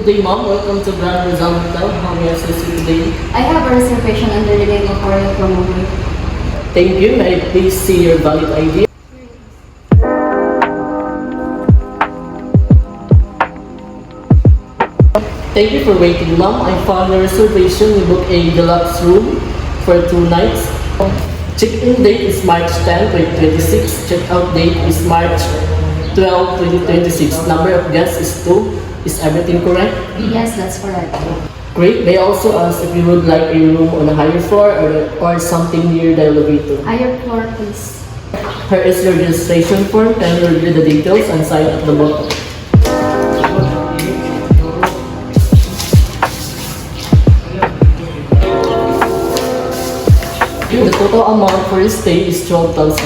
day, ma'am. Welcome to Grand Rizal Hotel. How may I assist you today? I have a reservation under the name of Royal Promoter. Thank you. May I please see your valid ID? Thank you for waiting, ma'am. I found your reservation. You booked a deluxe room for 2 nights. Check-in date is March 10, 2026. Check-out date is March 12, 2026. Number of guests is 2. Is everything correct? Yes, that's correct. Great. May I also ask if you would like a room on a higher floor or something near the elevator? Higher floor, please. Here is your registration form. Can you review the details and sign at the bottom? The total amount for your stay is 12,000.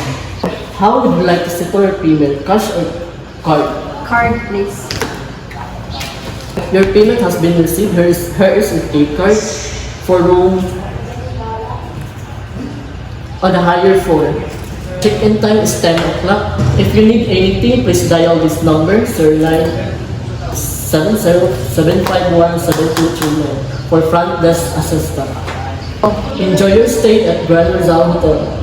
How would you like to settle your payment? Cash or card? Card, please. Your payment has been received. Here is your pay card for room on the higher floor. Check-in time is 10 o'clock. If you need anything, please dial this number, 0970-751-7229 for front desk assistant. Enjoy your stay at Grand Rizal Hotel.